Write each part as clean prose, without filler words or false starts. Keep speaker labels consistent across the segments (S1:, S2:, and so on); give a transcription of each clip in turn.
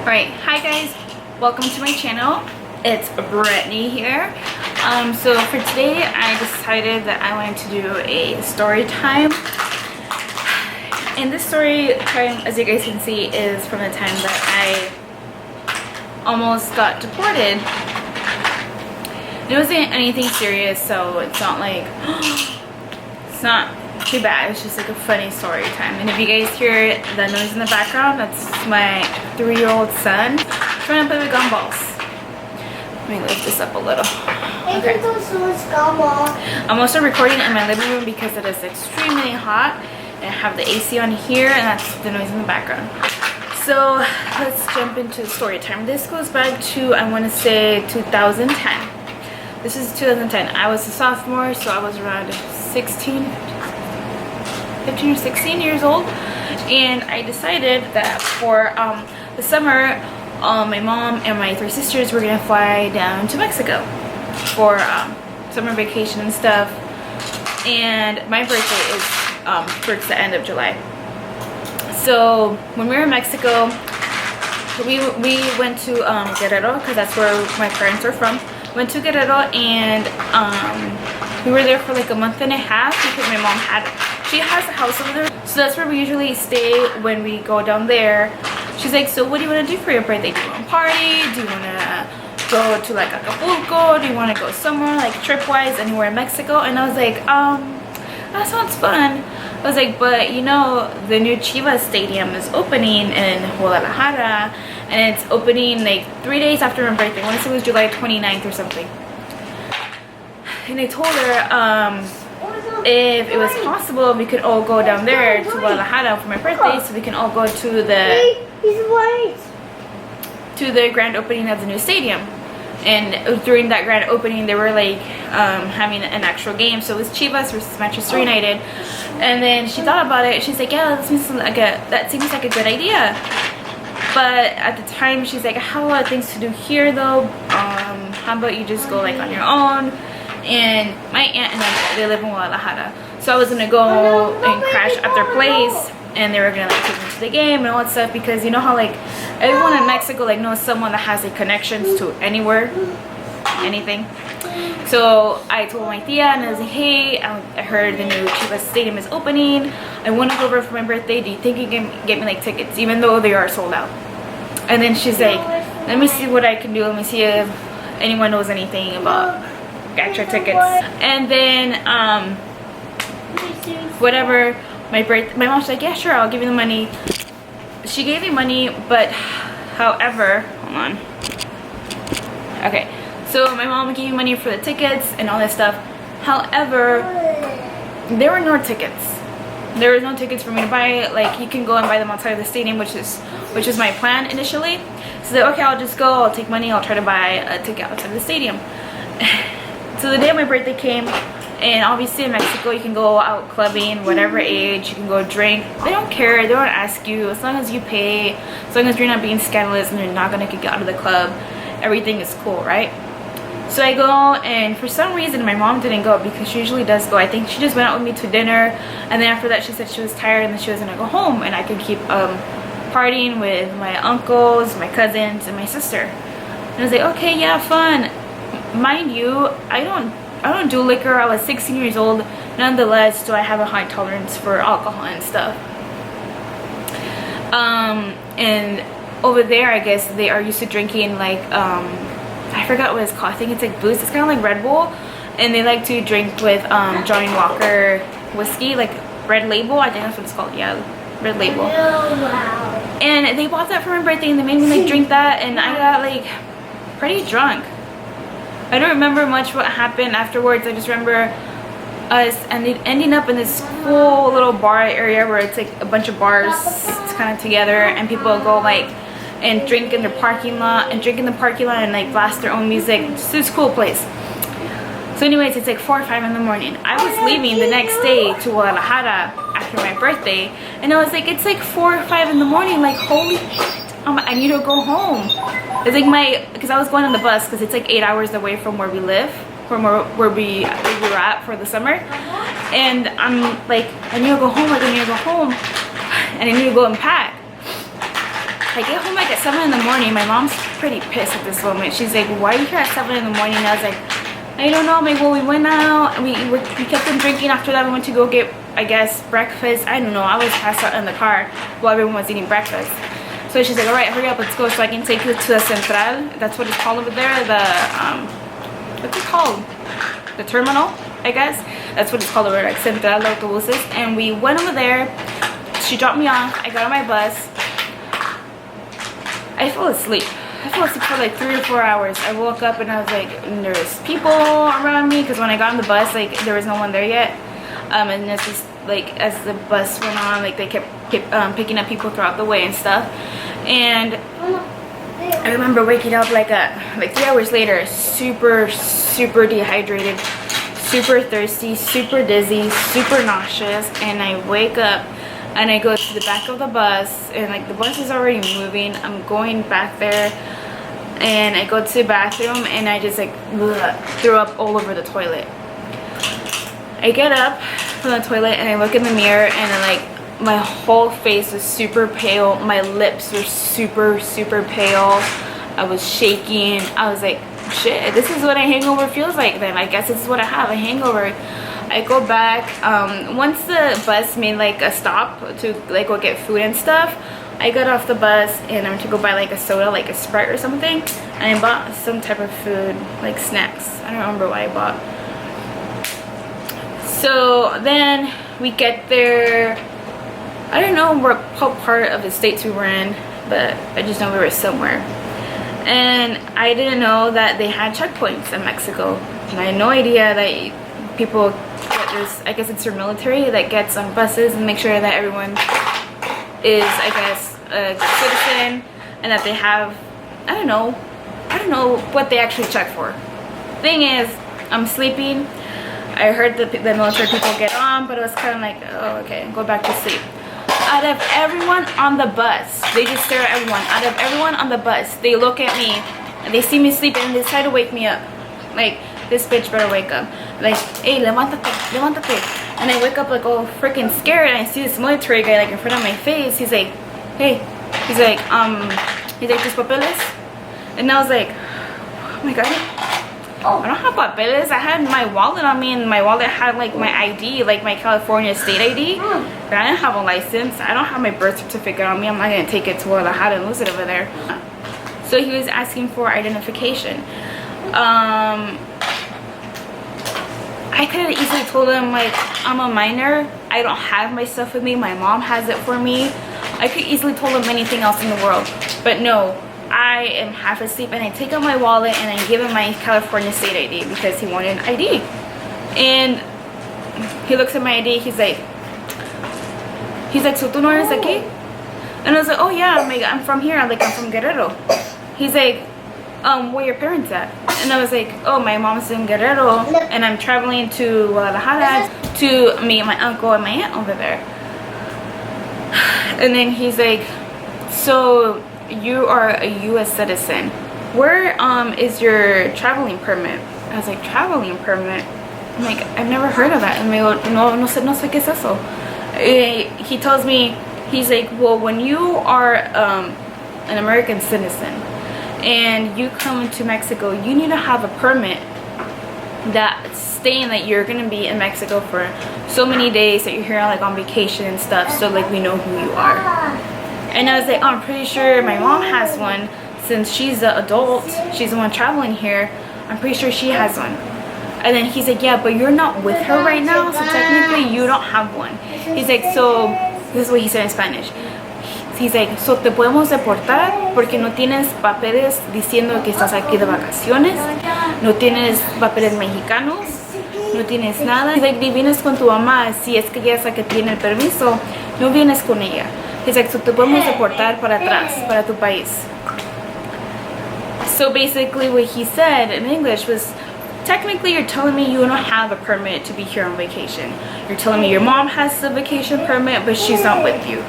S1: Alright, hi guys, welcome to my channel. It's Brittany here. So for today I decided that I wanted to do a story time. And this story time, as you guys can see, is from the time that I almost got deported. It wasn't anything serious, so it's not like it's not too bad. It's just like a funny story time. And if you guys hear the noise in the background, that's my 3-year-old son trying to play with gumballs. Let me lift this up a little. Okay. I'm also recording in my living room because it is extremely hot. And I have the AC on here, and that's the noise in the background. So let's jump into story time. This goes back to, I want to say, 2010. This is 2010. I was a sophomore, so I was around 15 or 16 years old, and I decided that for the summer, my mom and my 3 sisters were gonna fly down to Mexico for summer vacation and stuff. And my birthday is towards the end of July. So when we were in Mexico, we went to Guerrero, because that's where my parents are from. Went to Guerrero, and we were there for like a month and a half because my mom she has a house over there, so that's where we usually stay when we go down there. She's like, so what do you want to do for your birthday? Do you want to party? Do you want to go to like Acapulco? Do you want to go somewhere like trip-wise anywhere in Mexico? And I was like, that sounds fun. I was like, but you know, the new Chivas stadium is opening in Guadalajara, and it's opening like 3 days after my birthday. I want to say it was July 29th or something. And I told her if it was possible, we could all go down there to Guadalajara for my birthday, so we can all go to the grand opening of the new stadium. And during that grand opening, they were like having an actual game, so it was Chivas versus Manchester United. And then she thought about it. She's like, yeah, that seems like a good idea. But at the time, she's like, I have a lot of things to do here though. How about you just go like on your own? And my aunt and uncle, they live in Guadalajara, so I was gonna go and crash at their place, and they were gonna like take me to the game and all that stuff, because you know how like everyone in Mexico like knows someone that has like connections to anywhere, anything. So I told my tia, and I was like, hey, I heard the new Chivas stadium is opening. I want to go over for my birthday. Do you think you can get me like tickets, even though they are sold out? And then she's like, let me see what I can do. Let me see if anyone knows anything about extra tickets. And then whatever, my mom's like, yeah, sure, I'll give you the money. She gave me money, but however, hold on. Okay, so my mom gave me money for the tickets and all that stuff. However, there were no tickets. There was no tickets for me to buy. Like, you can go and buy them outside of the stadium, which is my plan initially. So okay, I'll just go, I'll take money, I'll try to buy a ticket outside of the stadium. So the day of my birthday came, and obviously in Mexico you can go out clubbing, whatever age, you can go drink. They don't care, they don't ask you, as long as you pay, as long as you're not being scandalous and you're not gonna kick you out of the club, everything is cool, right? So I go, and for some reason my mom didn't go, because she usually does go. I think she just went out with me to dinner, and then after that she said she was tired and then she was gonna go home, and I could keep partying with my uncles, my cousins, and my sister. And I was like, okay, yeah, fun. Mind you, I don't do liquor. I was 16 years old. Nonetheless, do I have a high tolerance for alcohol and stuff. And over there, I guess they are used to drinking like I forgot what it's called. I think it's like Boost. It's kind of like Red Bull, and they like to drink with Johnny Walker whiskey, like Red Label. I think that's what it's called. Yeah, Red Label. And they bought that for my birthday, and they made me like drink that, and I got like pretty drunk. I don't remember much what happened afterwards. I just remember us ending up in this cool little bar area where it's like a bunch of bars kind of together, and people go like and drink in their parking lot and like blast their own music. It's this cool place. So anyways, it's like 4 or 5 in the morning. I was leaving the next day to Guadalajara after my birthday, and I was like, it's like 4 or 5 in the morning, like holy shit. I need to go home. It's like because I was going on the bus, because it's like 8 hours away from where we live, from where we were at for the summer. And I'm like, I need to go home, and I need to go and pack. I get home like at 7 in the morning. My mom's pretty pissed at this moment. She's like, why are you here at 7 in the morning? And I was like, I don't know. I'm like, well, we went out. We kept on drinking. After that, we went to go get, I guess, breakfast. I don't know. I was passed out in the car while everyone was eating breakfast. So she's like, all right, hurry up, let's go so I can take you to the Central. That's what it's called over there. The, what's it called? The terminal, I guess. That's what it's called over there, like Central Autobuses. And we went over there. She dropped me off. I got on my bus. I fell asleep. I fell asleep for like 3 or 4 hours. I woke up and I was like, there's people around me, because when I got on the bus, like, there was no one there yet. And it's just like, as the bus went on, like, they kept picking up people throughout the way and stuff. And I remember waking up like 3 hours later, super dehydrated, super thirsty, super dizzy, super nauseous. And I wake up and I go to the back of the bus, and like the bus is already moving. I'm going back there and I go to the bathroom and I just like throw up all over the toilet. I get up from the toilet and I look in the mirror, and like my whole face was super pale. My lips were super pale. I was shaking. I was like, shit, this is what a hangover feels like then. I guess this is what I have, a hangover. I go back. Once the bus made like a stop to like go get food and stuff, I got off the bus and I went to go buy like a soda, like a Sprite or something. And I bought some type of food, like snacks. I don't remember what I bought. So then we get there. I don't know what part of the states we were in, but I just know we were somewhere. And I didn't know that they had checkpoints in Mexico. And I had no idea that people get this, I guess it's their military that gets on buses and make sure that everyone is, I guess, a citizen, and that they have, I don't know what they actually check for. Thing is, I'm sleeping. I heard the military people get on, but it was kind of like, oh, okay, go back to sleep. Out of everyone on the bus, they just stare at everyone. Out of everyone on the bus, they look at me and they see me sleeping and they try to wake me up. Like, this bitch better wake up. Like, hey, levántate, levántate. And I wake up like all freaking scared, and I see this military guy like in front of my face. He's like, hey, he's like, tus papeles? And I was like, oh my god, I don't have papeles. I had my wallet on me, and my wallet had like my ID, like my California state ID. But I didn't have a license. I don't have my birth certificate on me. I'm not gonna take it to Guadalajara and lose it over there. So he was asking for identification. I could have easily told him like, I'm a minor, I don't have my stuff with me, my mom has it for me. I could easily told him anything else in the world, but no, I am half asleep, and I take out my wallet and I give him my California state ID because he wanted an ID. And he looks at my ID, he's like, so tú no eres de aquí? And I was like, oh yeah, I'm from here. I'm from Guerrero. He's like, where your parents at? And I was like, oh, my mom's in Guerrero, and I'm traveling to Guadalajara to meet my uncle and my aunt over there. And then he's like, so you are a U.S. citizen. Where is your traveling permit? I was like, traveling permit? I'm like, I've never heard of that. And me go, no sé qué es eso. He tells me, he's like, well, when you are an American citizen and you come to Mexico, you need to have a permit that's saying that you're gonna be in Mexico for so many days, that you're here like on vacation and stuff, so like we know who you are. And I was like, oh, I'm pretty sure my mom has one, since she's the adult, she's the one traveling here. I'm pretty sure she has one. And then he's like, yeah, but you're not with her right now, so technically you don't have one. He's like, so this is what he said in Spanish. He's like, so te podemos deportar porque no tienes papeles diciendo que estás aquí de vacaciones, no tienes papeles mexicanos, no tienes nada. He's like, ni vienes con tu mamá, si es que ella es la que tiene el permiso, no vienes con ella. He's like, so te podemos deportar para atrás, para tu país. So basically what he said in English was, technically you're telling me you don't have a permit to be here on vacation. You're telling me your mom has a vacation permit, but she's not with you.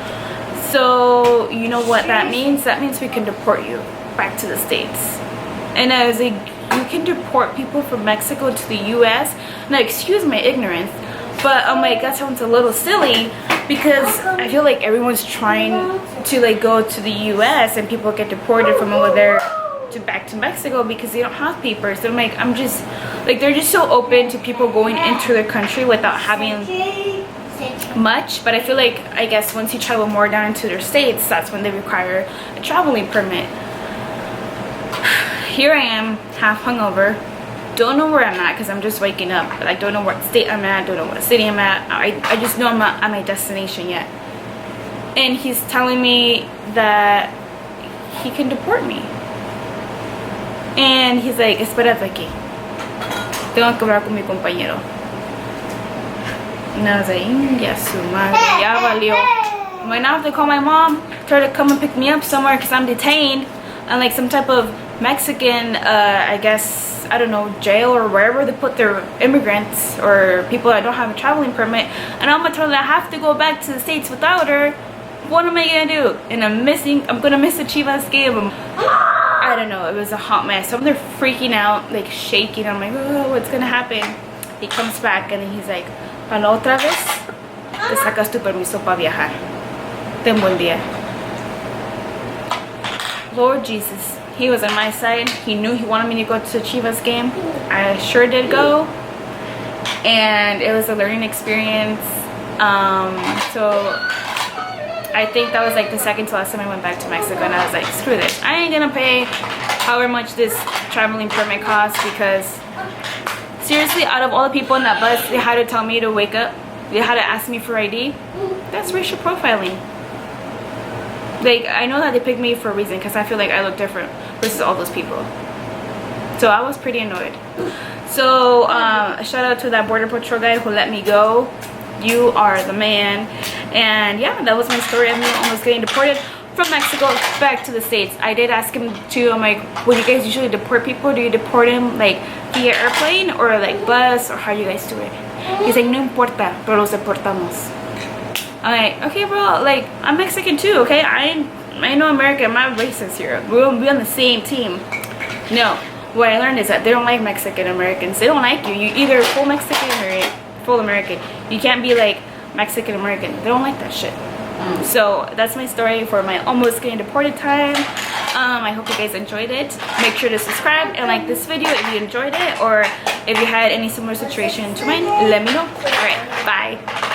S1: So you know what that means? That means we can deport you back to the States. And I was like, you can deport people from Mexico to the US? Now excuse my ignorance, but I'm like, that sounds a little silly, because I feel like everyone's trying to like go to the US and people get deported from over there to back to Mexico because they don't have papers. So I'm just like, they're just so open to people going into their country without having much. But I feel like, I guess once you travel more down into their states, that's when they require a traveling permit. Here I am, half hungover, don't know where I'm at because I'm just waking up. I don't know what state I'm at, don't know what city I'm at. I just know I'm not at my destination yet. And he's telling me that he can deport me. And he's like, espérate aquí, tengo que hablar con mi compañero. And I was like, yes, su madre, ya valió. Right now I have to call my mom, try to come and pick me up somewhere because I'm detained and like some type of Mexican, I guess, I don't know, jail or wherever they put their immigrants or people that don't have a traveling permit. And I'm gonna tell her I have to go back to the States without her. What am I gonna do? And I'm gonna miss the Chivas game. I don't know, it was a hot mess. So they're freaking out, like shaking. I'm like, oh, what's gonna happen? He comes back and he's like, para la otra vez, te sacas tu permiso para viajar. Ten buen día. Lord Jesus, he was on my side. He knew he wanted me to go to the Chivas game. I sure did go. And it was a learning experience. So I think that was like the second to last time I went back to Mexico, and I was like, screw this. I ain't gonna pay however much this traveling permit costs, because seriously, out of all the people in that bus, they had to tell me to wake up. They had to ask me for ID. That's racial profiling. Like, I know that they picked me for a reason because I feel like I look different versus all those people. So I was pretty annoyed. So a shout out to that border patrol guy who let me go. You are the man. And yeah, that was my story of me almost getting deported from Mexico back to the States. I did ask him too, I'm like, will you guys usually deport people? Do you deport them like via airplane or like bus, or how do you guys do it? He's like, no importa, pero los deportamos. I'm like, okay bro, like I'm Mexican too, okay? I know America, I'm not racist here. We'll be on the same team. No, what I learned is that they don't like Mexican Americans. They don't like you. You either full Mexican or full American. You can't be like Mexican American. They don't like that shit. So that's my story for my almost getting deported time. I hope you guys enjoyed it. Make sure to subscribe and like this video if you enjoyed it, or if you had any similar situation to mine, let me know. Alright, bye.